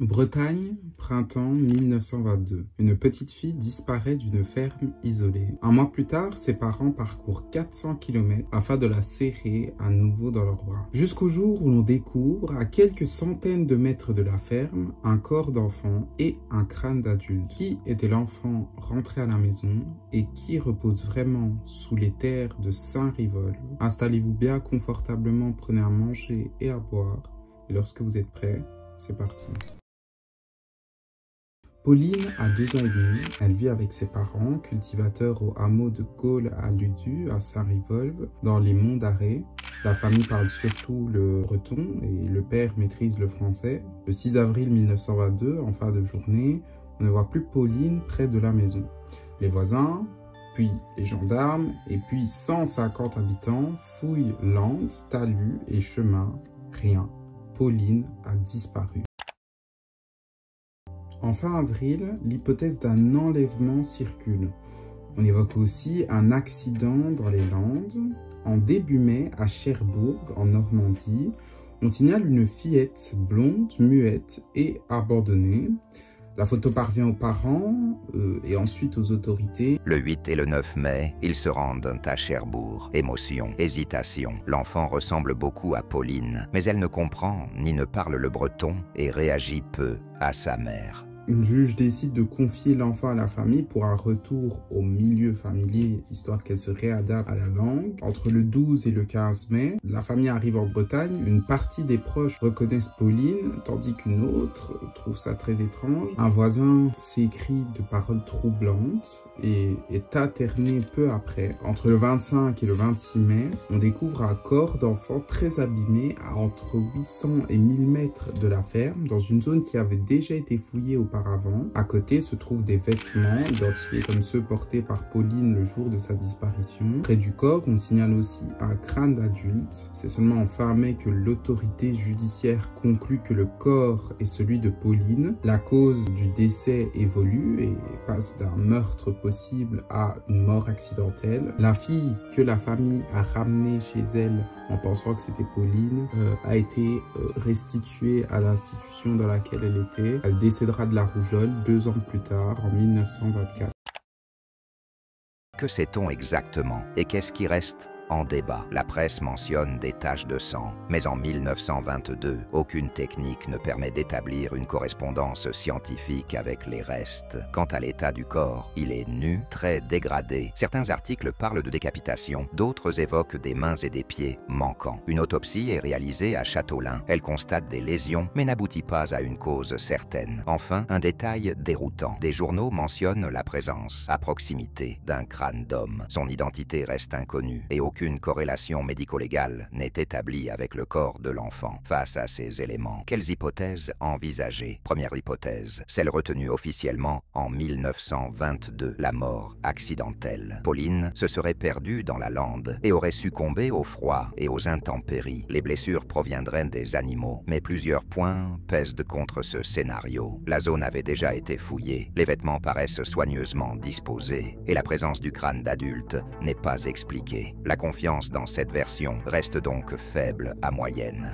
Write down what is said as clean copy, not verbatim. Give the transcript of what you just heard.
Bretagne, printemps 1922. Une petite fille disparaît d'une ferme isolée. Un mois plus tard, ses parents parcourent 400 km afin de la serrer à nouveau dans leurs bras. Jusqu'au jour où l'on découvre, à quelques centaines de mètres de la ferme, un corps d'enfant et un crâne d'adulte. Qui était l'enfant rentré à la maison et qui repose vraiment sous les terres de Saint-Rivolve? Installez-vous bien confortablement, prenez à manger et à boire. Et lorsque vous êtes prêts, c'est parti. Pauline a 2 ans et demi, elle vit avec ses parents, cultivateurs au hameau de Gaulle à Ludu, à Saint-Rivolve, dans les monts d'Arrée. La famille parle surtout le breton et le père maîtrise le français. Le 6 avril 1922, en fin de journée, on ne voit plus Pauline près de la maison. Les voisins, puis les gendarmes et puis 150 habitants fouillent landes, talus et chemins. Rien. Pauline a disparu. En fin avril, l'hypothèse d'un enlèvement circule. On évoque aussi un accident dans les Landes. En début mai, à Cherbourg, en Normandie, on signale une fillette blonde, muette et abandonnée. La photo parvient aux parents et ensuite aux autorités. Le 8 et le 9 mai, ils se rendent à Cherbourg. Émotion, hésitation. L'enfant ressemble beaucoup à Pauline, mais elle ne comprend ni ne parle le breton et réagit peu à sa mère. Une juge décide de confier l'enfant à la famille pour un retour au milieu familier, histoire qu'elle se réadapte à la langue. Entre le 12 et le 15 mai, la famille arrive en Bretagne. Une partie des proches reconnaissent Pauline, tandis qu'une autre trouve ça très étrange. Un voisin s'écrie de paroles troublantes et est interné peu après. Entre le 25 et le 26 mai, on découvre un corps d'enfant très abîmé à entre 800 et 1000 mètres de la ferme, dans une zone qui avait déjà été fouillée auparavant. À côté se trouvent des vêtements identifiés comme ceux portés par Pauline le jour de sa disparition. Près du corps, on signale aussi un crâne d'adulte. C'est seulement en fin mai que l'autorité judiciaire conclut que le corps est celui de Pauline. La cause du décès évolue et passe d'un meurtre possible à une mort accidentelle. La fille que la famille a ramenée chez elle en pensant que c'était Pauline a été restituée à l'institution dans laquelle elle était. Elle décédera de la rougeole 2 ans plus tard, en 1924. Que sait-on exactement et qu'est-ce qui reste en débat? La presse mentionne des taches de sang, mais en 1922, aucune technique ne permet d'établir une correspondance scientifique avec les restes. Quant à l'état du corps, il est nu, très dégradé. Certains articles parlent de décapitation, d'autres évoquent des mains et des pieds manquants. Une autopsie est réalisée à Châteaulin. Elle constate des lésions, mais n'aboutit pas à une cause certaine. Enfin, un détail déroutant. Des journaux mentionnent la présence, à proximité, d'un crâne d'homme. Son identité reste inconnue et aucune corrélation médico-légale n'est établie avec le corps de l'enfant. Face à ces éléments, quelles hypothèses envisager? Première hypothèse, celle retenue officiellement en 1922, la mort accidentelle. Pauline se serait perdue dans la lande et aurait succombé au froid et aux intempéries. Les blessures proviendraient des animaux, mais plusieurs points pèsent contre ce scénario. La zone avait déjà été fouillée, les vêtements paraissent soigneusement disposés et la présence du crâne d'adulte n'est pas expliquée. La confiance dans cette version reste donc faible à moyenne.